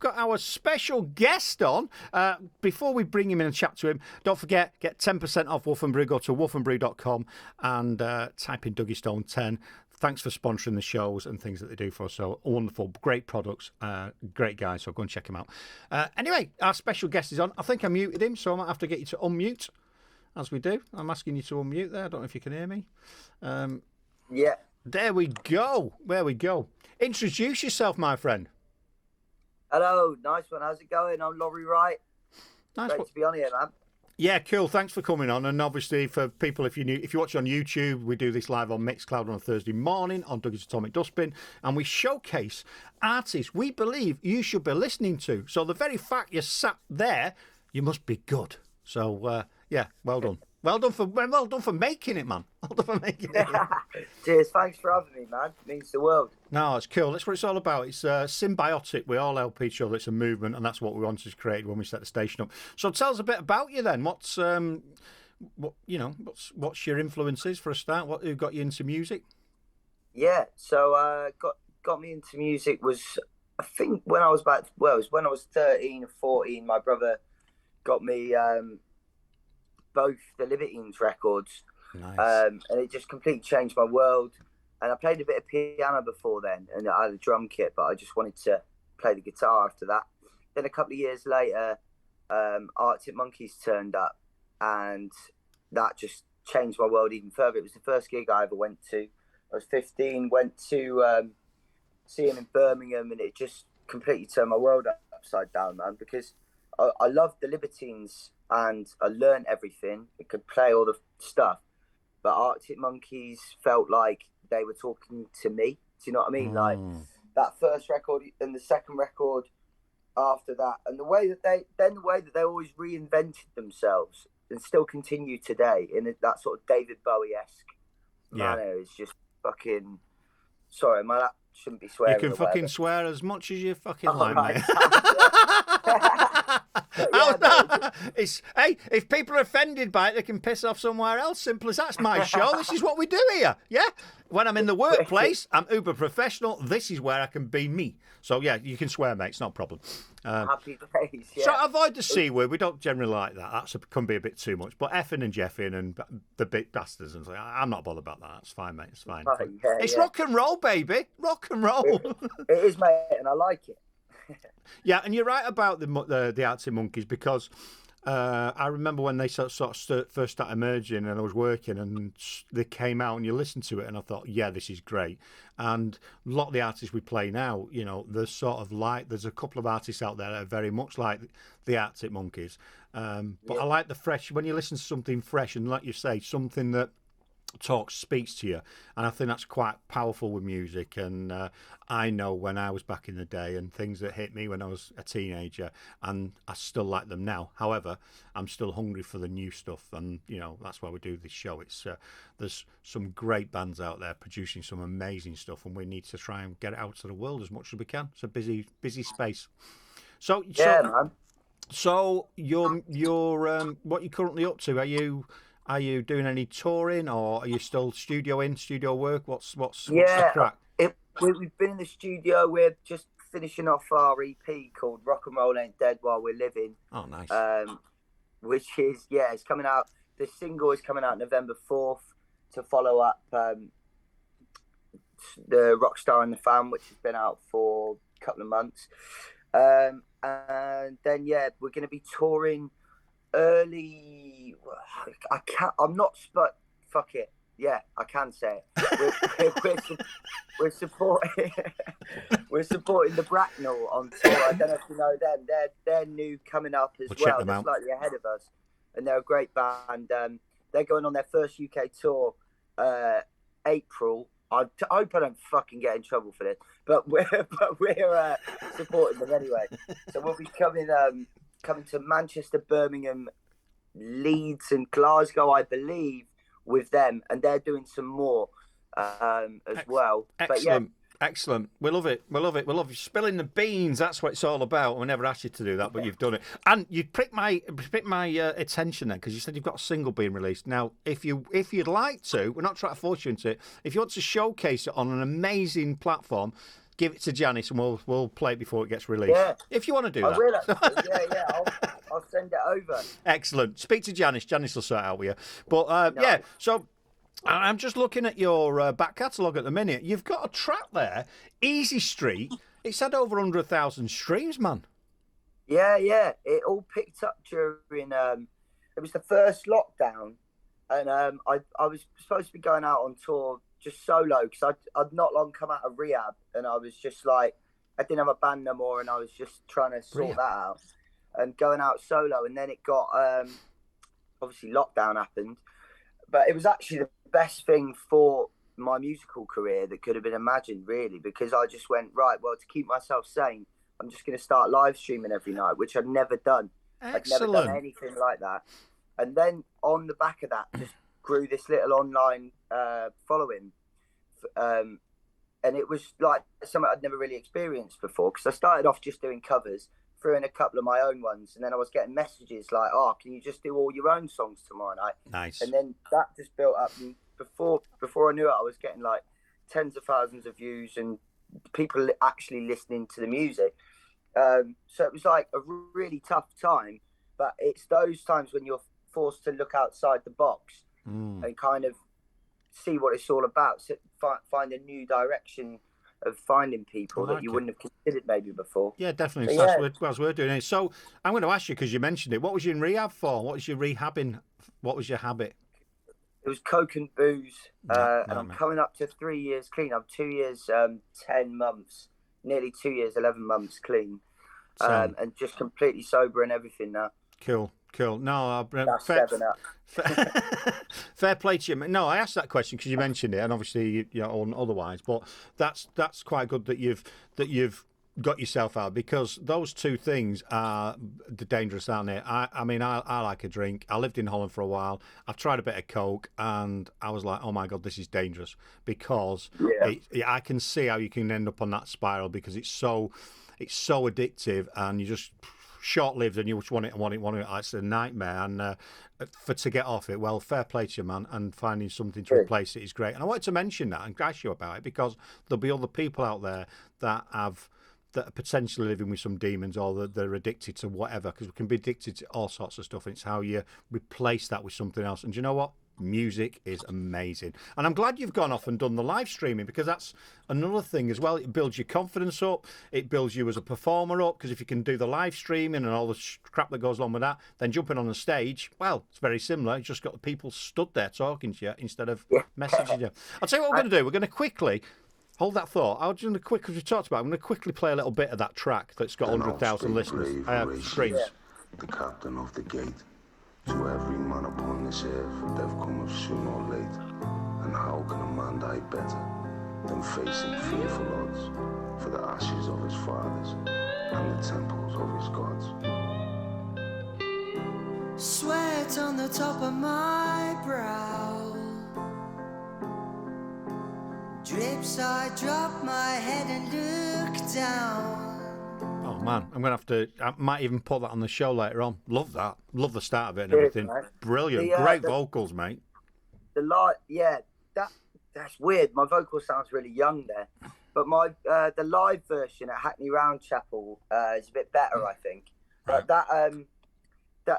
got our special guest on. Before we bring him in and chat to him, don't forget, get 10% off Wolf and Brew. Go to wolfandbrew.com and type in Duggystone 10. Thanks for sponsoring the shows and things that they do for us. So wonderful, great products, great guys. So go and check them out. Anyway, our special guest is on. I think I muted him, so I might have to get you to unmute, as we do. I'm asking you to unmute there. I don't know if you can hear me. Yeah. There we go. There we go. Introduce yourself, my friend. Hello, nice one. How's it going? I'm Laurie Wright. Nice. Great to be on here, man. Yeah, cool. Thanks for coming on. And obviously, for people, if you watch on YouTube, we do this live on Mixcloud on a Thursday morning on Dougie's Atomic Dustbin, and we showcase artists we believe you should be listening to. So the very fact you're sat there, you must be good. So yeah, well done. Well done for making it, man. Well done for making it. Cheers. Thanks for having me, man. It means the world. No, it's cool. That's what it's all about. It's symbiotic. We all help each other. It's a movement, and that's what we wanted to create when we set the station up. So tell us a bit about you then. What's your influences for a start? Who got you into music? Yeah. So got me into music was, I think, when I was when I was 13 or 14. My brother got me both the Libertines records. Nice. And it just completely changed my world. And I played a bit of piano before then, and I had a drum kit, but I just wanted to play the guitar after that. Then a couple of years later, Arctic Monkeys turned up, and that just changed my world even further. It was the first gig I ever went to. I was 15, went to see him in Birmingham, and it just completely turned my world upside down, man, because I loved the Libertines and I learned everything. I could play all the stuff, but Arctic Monkeys felt like they were talking to me. Do you know what I mean? Like that first record and the second record after that, and the way that they always reinvented themselves and still continue today in that sort of David Bowie-esque manner is just fucking. Sorry, that shouldn't be swearing. You can fucking swear as much as you fucking like, right. mate. Yeah, if people are offended by it, they can piss off somewhere else. Simple as that. It's my show. This is what we do here. Yeah. When I'm in the workplace, I'm uber professional. This is where I can be me. So yeah, you can swear, mate. It's not a problem. Happy days. Yeah. So avoid the C word. We don't generally like that. Can be a bit too much. But effing and jeffing and the bit bastards and like, I'm not bothered about that. It's fine, mate. It's fine. It's rock and roll, baby. Rock and roll. It is, mate, and I like it. Yeah, and you're right about the Arctic Monkeys, because I remember when they sort of first started emerging, and I was working, and they came out, and you listened to it, and I thought, yeah, this is great. And a lot of the artists we play now, you know, they're sort of like, there's a couple of artists out there that are very much like the Arctic Monkeys. But I like the fresh, when you listen to something fresh, and like you say, something that speaks to you, and I think that's quite powerful with music. And I know when I was back in the day, and things that hit me when I was a teenager, and I still like them now. However, I'm still hungry for the new stuff, and you know, that's why we do this show. It's there's some great bands out there producing some amazing stuff, and we need to try and get it out to the world as much as we can. It's a busy space. So man. So you're what are you currently up to? Are you doing any touring, or are you still studio work? What's the crack? We've been in the studio. We're just finishing off our EP called Rock and Roll Ain't Dead While We're Living. Oh, nice. Which is, it's coming out. The single is coming out November 4th to follow up the Rockstar and the Fan, which has been out for a couple of months. And then, we're going to be touring early. Fuck it. Yeah, I can say it. We're supporting the Bracknell on tour. I don't know if you know them. They're new, coming up as well. They're slightly ahead of us, and they're a great band. They're going on their first UK tour April. I hope I don't fucking get in trouble for this, but we're supporting them anyway. So we'll be coming to Manchester, Birmingham, Leeds, and Glasgow, I believe, with them, and they're doing some more as well. Excellent. Excellent. We love it. We love you spilling the beans. That's what it's all about. We never asked you to do that, but you've done it. And you pricked my attention then, because you said you've got a single being released. Now, if you'd like to, we're not trying to force you into it. If you want to showcase it on an amazing platform, give it to Janice and we'll play it before it gets released. Yeah. If you want to do I that. will actually. Yeah. I'll send it over. Excellent. Speak to Janice. Janice will sort it out with you. But yeah, so I'm just looking at your back catalogue at the minute. You've got a track there, Easy Street. It's had over 100,000 streams, man. Yeah. It all picked up during. It was the first lockdown, and I was supposed to be going out on tour just solo because I'd not long come out of rehab, and I was just like, I didn't have a band no more, and I was just trying to sort that out and going out solo. And then it got obviously lockdown happened, but it was actually the best thing for my musical career that could have been imagined, really, because I just went, right, well, to keep myself sane, I'm just going to start live streaming every night, which I'd never done. Excellent. I'd never done anything like that. And then on the back of that, just grew this little online following. And it was like something I'd never really experienced before, because I started off just doing covers, threw in a couple of my own ones, and then I was getting messages like, oh, can you just do all your own songs tomorrow night? Nice. And then that just built up, and before I knew it, I was getting like tens of thousands of views and people actually listening to the music. So it was like a really tough time, but it's those times when you're forced to look outside the box and kind of see what it's all about, so find a new direction of finding people that you wouldn't have considered maybe before. Yeah, definitely. So that's what we're doing. So I'm going to ask you, because you mentioned it, what was you in rehab for? What was your rehabbing? What was your habit? It was coke and booze, and I'm coming up to 3 years clean. I'm 2 years, 10 months, nearly 2 years, 11 months clean, and just completely sober and everything now. Cool. No, that's 7 up. Fair play to you. No, I asked that question because you mentioned it, and obviously you know, otherwise. But that's quite good that you've got yourself out, because those two things are dangerous, aren't they? I mean, I like a drink. I lived in Holland for a while. I've tried a bit of coke, and I was like, oh my God, this is dangerous, because I can see how you can end up on that spiral, because it's so addictive, and you just short-lived, and you just want it. It's a nightmare, and to get off it, well, fair play to you, man, and finding something to replace it is great. And I wanted to mention that and ask you about it, because there'll be other people out there that are potentially living with some demons, or that they're addicted to whatever, because we can be addicted to all sorts of stuff, and it's how you replace that with something else. And do you know what? Music is amazing, and I'm glad you've gone off and done the live streaming, because that's another thing as well. It builds your confidence up, it builds you as a performer up, because if you can do the live streaming and all the crap that goes along with that, then jumping on the stage, well, it's very similar. You've just got the people stood there talking to you instead of messaging you. I'll tell you what we're going to do. We're going to quickly hold that thought. I'm going to quickly, as we talked about, I'm going to quickly play a little bit of that track that's got 100,000 listeners. Streams. The captain of the gate. To every man upon this earth, death cometh soon or late. And how can a man die better than facing fearful odds for the ashes of his fathers and the temples of his gods? Sweat on the top of my brow drips, I drop my head and look down. Oh man, I'm gonna have to. I might even put that on the show later on. Love that. Love the start of it and everything. Brilliant. Great vocals, mate. That's weird. My vocal sounds really young there, but my the live version at Hackney Round Chapel is a bit better, I think. But that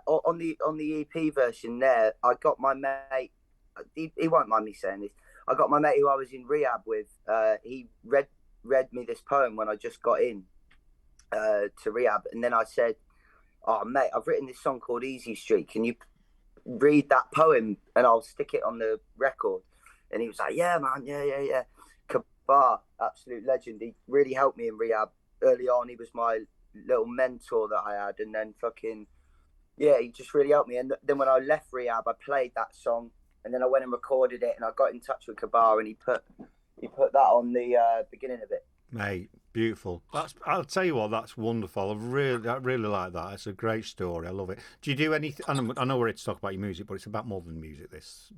on the EP version there, I got my mate. He won't mind me saying this. I got my mate who I was in rehab with. He read me this poem when I just got in to rehab, and then I said, oh mate, I've written this song called Easy Street, can you read that poem and I'll stick it on the record? And he was like, yeah man, yeah. Kabar, absolute legend. He really helped me in rehab early on. He was my little mentor that I had, and then he just really helped me. And then when I left rehab, I played that song, and then I went and recorded it, and I got in touch with Kabar, and he put that on the beginning of it. Mate, beautiful. I'll tell you what, that's wonderful. I really like that. It's a great story. I love it. Do you do anything? I know we're here to talk about your music, but it's about more than music, this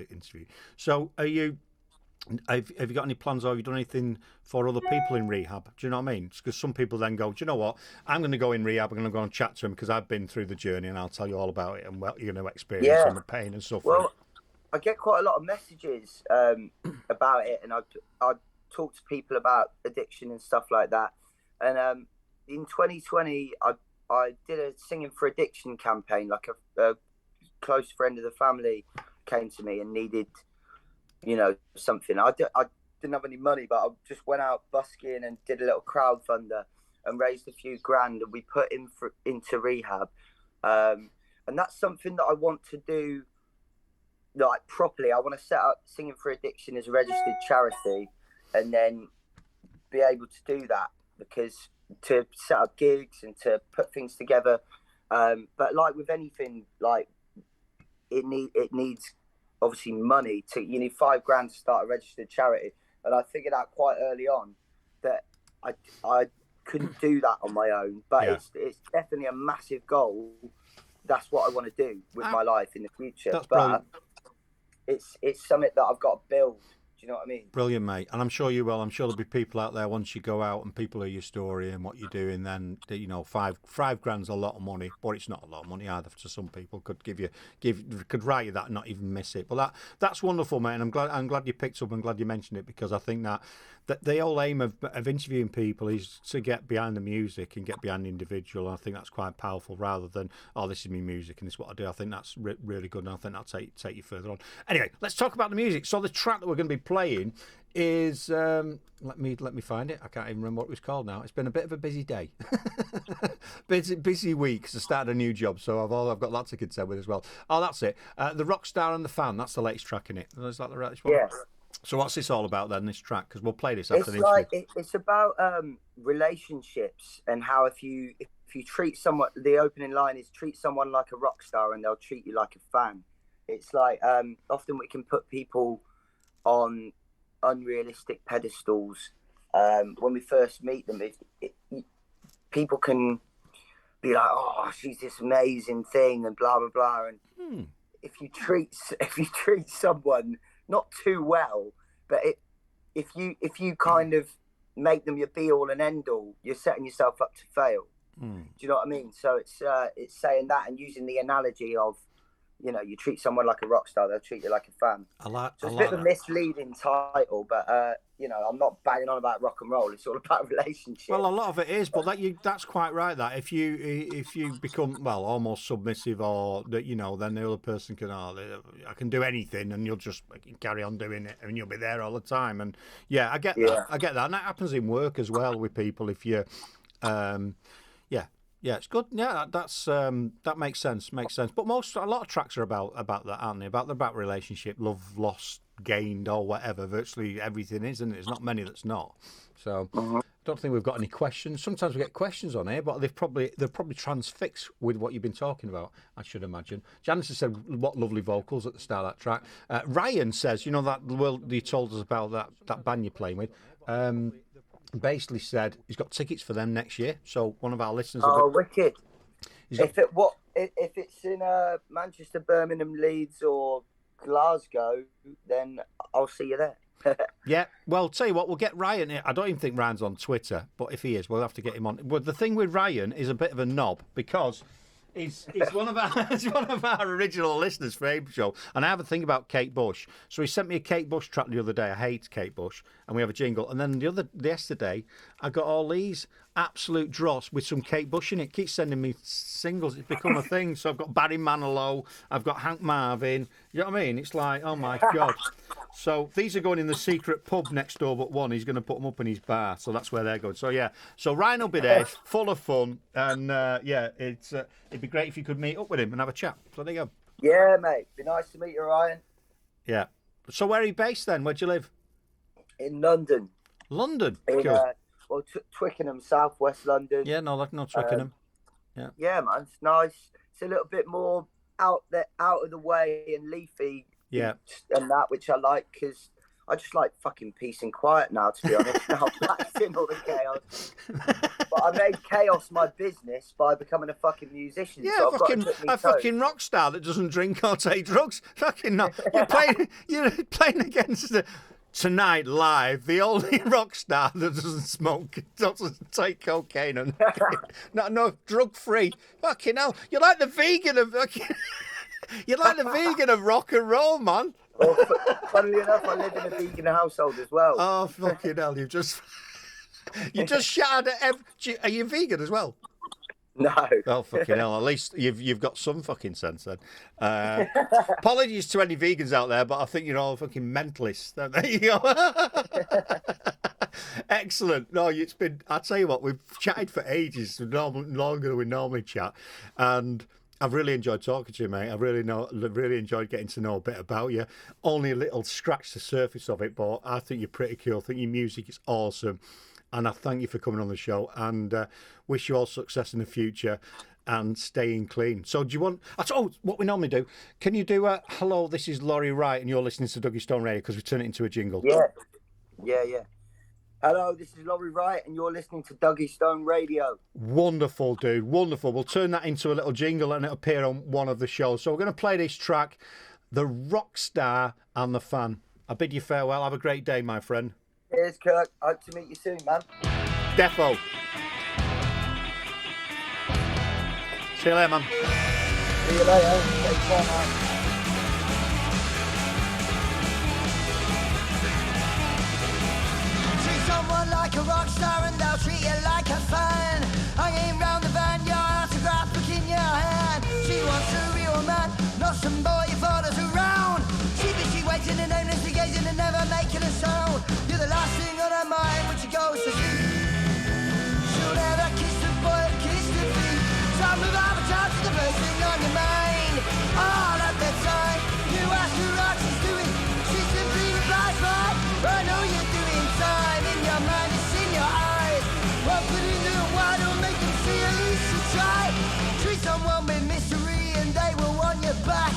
interview. So have you got any plans, or have you done anything for other people in rehab? Do you know what I mean? Because some people then go, do you know what? I'm going to go in rehab. I'm going to go and chat to him because I've been through the journey, and I'll tell you all about it and what you're going to experience and the pain and suffering. Well, I get quite a lot of messages about it, and I talk to people about addiction and stuff like that. And in 2020, I did a Singing for Addiction campaign. Like a close friend of the family came to me and needed, something. I didn't have any money, but I just went out busking and did a little crowdfunder and raised a few grand, and we put him into rehab. And that's something that I want to do, like, properly. I want to set up Singing for Addiction as a registered charity, and then be able to do that, because to set up gigs and to put things together. But like with anything, like it needs obviously money. You need $5,000 to start a registered charity, and I figured out quite early on that I couldn't do that on my own. But it's definitely a massive goal. That's what I want to do with my life in the future. But brilliant. It's something that I've got to build. Do you know what I mean? Brilliant, mate. And I'm sure you will. I'm sure there'll be people out there once you go out and people hear your story and what you're doing. Then $5,000's a lot of money, but it's not a lot of money either to some people. Could write you that and not even miss it. But that's wonderful, mate. And I'm glad you picked up and glad you mentioned it, because I think that the whole aim of interviewing people is to get behind the music and get behind the individual. And I think that's quite powerful, rather than, oh, this is me music and this is what I do. I think that's really good, and I think that'll take you further on. Anyway, let's talk about the music. So the track that we're going to be playing is let me find it. I can't even remember what it was called now. It's been a bit of a busy day. busy week, because I started a new job, so I've got that to contend with as well. Oh, that's it. The Rockstar and the Fan. That's the latest track in it. Is that the latest one? Yes. So what's this all about then, this track? Because we'll play this after the interview. It's about relationships, and how if you treat someone, the opening line is treat someone like a rock star and they'll treat you like a fan. It's like often we can put people on unrealistic pedestals when we first meet them. People can be like, oh, she's this amazing thing and blah blah blah. And if you treat someone not too well, but if you kind of make them your be all and end all, you're setting yourself up to fail. Do you know what I mean? So it's saying that and using the analogy of, you treat someone like a rock star, they'll treat you like a fan. So it's a bit of a misleading title, but I'm not banging on about rock and roll. It's all about relationships. Well, a lot of it is, but that's quite right. That if you become almost submissive, or that then the other person can, I can do anything, and you'll just carry on doing it, and you'll be there all the time. And I get that. I get that, and that happens in work as well with people. If you Yeah, it's good. Yeah, that makes sense. But a lot of tracks are about that, aren't they? About relationship, love, lost, gained, or whatever. Virtually everything is, isn't it? There's not many that's not. So I don't think we've got any questions. Sometimes we get questions on here, but they're probably transfixed with what you've been talking about, I should imagine. Janice has said, what lovely vocals at the start of that track. Ryan says, that you told us about that band you're playing with. Basically said he's got tickets for them next year. So one of our listeners. Oh, wicked! If it's in Manchester, Birmingham, Leeds, or Glasgow, then I'll see you there. Yeah, well, tell you what, we'll get Ryan here. I don't even think Ryan's on Twitter, but if he is, we'll have to get him on. Well, the thing with Ryan is a bit of a knob, because he's one of our original listeners for Abe's show, and I have a thing about Kate Bush. So he sent me a Kate Bush track the other day. I hate Kate Bush, and we have a jingle. And then yesterday, I got all these absolute dross with some Kate Bush in it. Keeps sending me singles. It's become a thing. So I've got Barry Manilow, I've got Hank Marvin. You know what I mean? It's like, oh my God. So these are going in the secret pub next door, but one, he's going to put them up in his bar. So that's where they're going. So yeah, so Ryan will be there. It's full of fun. And it'd be great if you could meet up with him and have a chat. So there you go. Yeah, mate. Be nice to meet you, Ryan. Yeah. So where are you based then? Where do you live? In London. London? Cool. Twickenham, South West London. Yeah, no Twickenham. Yeah, man. It's nice. It's a little bit more out of the way and leafy. Yeah. And that, which I like, because I just like fucking peace and quiet now, to be honest. Now I'm blasting all the chaos. But I made chaos my business by becoming a fucking musician. Yeah, so fucking rock star that doesn't drink or take drugs. Fucking no. You're playing against tonight live, the only rock star that doesn't smoke, doesn't take cocaine, and no drug free. Fucking hell, you're like the vegan of fucking. You're like the vegan of rock and roll, man. Well, funnily enough, I live in a vegan household as well. Oh, fucking hell, you just shouted at Are you vegan as well? No. Oh, fucking hell, at least you've got some fucking sense then. Apologies to any vegans out there, but I think you're all fucking mentalists. There you go. Excellent. No, it's been, I'll tell you what, we've chatted for ages, longer than we normally chat, and I've really enjoyed talking to you, mate. I've really enjoyed getting to know a bit about you. Only a little scratch the surface of it, but I think you're pretty cool. I think your music is awesome. And I thank you for coming on the show and wish you all success in the future and staying clean. So do you want... what we normally do, can you do a, hello, this is Laurie Wright and you're listening to Duggystone Radio, because we turn it into a jingle. Yeah. Hello, this is Laurie Wright and you're listening to Duggystone Radio. Wonderful, dude. Wonderful. We'll turn that into a little jingle and it'll appear on one of the shows. So we're going to play this track, The Rockstar and the Fan. I bid you farewell. Have a great day, my friend. Cheers, Kirk. Hope to meet you soon, man. Defo. See you later, man. See you later. Take care, man. Someone like a rock star and they'll treat you like a fan. Hanging round the van, your autograph book in your hand. She wants a real man, not some boy who follows around. She busy waiting and aimlessly gazing and never making a sound. You're the last thing on her mind when she goes to sleep. She'll never kiss the boy or kiss the feet. Some of our times is the first thing on your mind. All at the time, you ask her what she's doing. She simply replies, "Bob, I know you're doing time." In your mind, it's in your eyes. Well, put it in the wide, will make them see at least you try. Treat someone with mystery and they will want you back.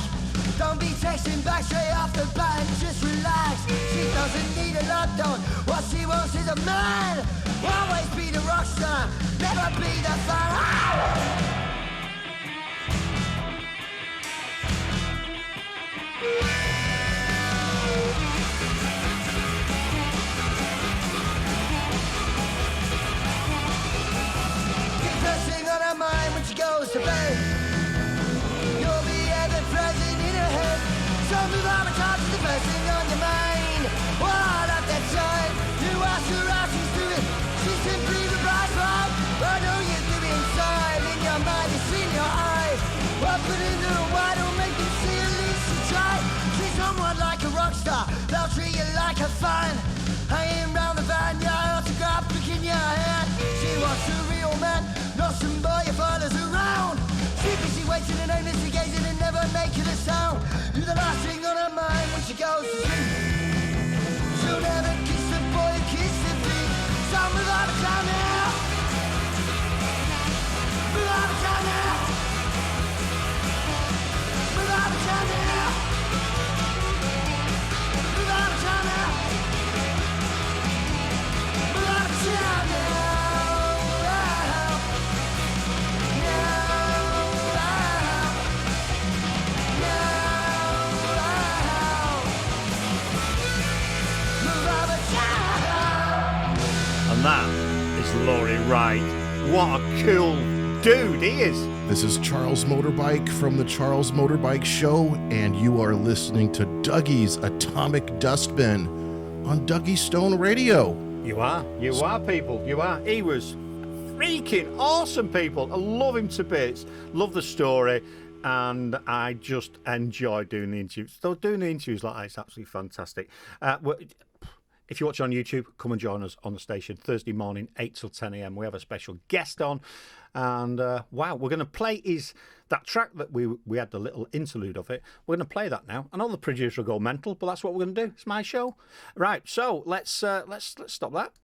Don't be texting back straight off the bat and just relax. She doesn't need a lot, don't. What she wants is a man. Always be the rock star, never be the fan. Pressing on her mind when she goes to bed. You'll be ever present in her head. Some of our times is the first thing on your mind. All at that time, you ask her how she's doing. She simply replies, "Bob, I know you're doing time." In your mind, it's in your eyes. Well, put it in the wide, will make you see at least you try. Treat someone like a rock star, they'll treat you like a fan. Hanging round the van, your autograph book in your hand. She wants a real man, not some boy who follows around. She busy waiting and aimlessly gazing and never making a sound. You're the last thing on her mind when she goes to sleep. She'll never kiss the boy who kissed the feet. Some move out of town now. Move out of town now. Move out of town now. Move out of town now. Move out of town now. And that is Laurie Wright. What a cool dude he is. This is Charles Motorbike from the Charles Motorbike Show, and you are listening to Dougie's Atomic Dustbin on Duggystone Radio. You are, people, you are. He was freaking awesome, people. I love him to bits, love the story, and I just enjoy doing the interviews. So doing the interviews like that is absolutely fantastic. If you watch on YouTube, come and join us on the station Thursday morning, 8 till 10 a.m. We have a special guest on. And, wow, we're going to play that track that we had the little interlude of it. We're going to play that now. I know the producer will go mental, but that's what we're going to do. It's my show. Right, so let's stop that.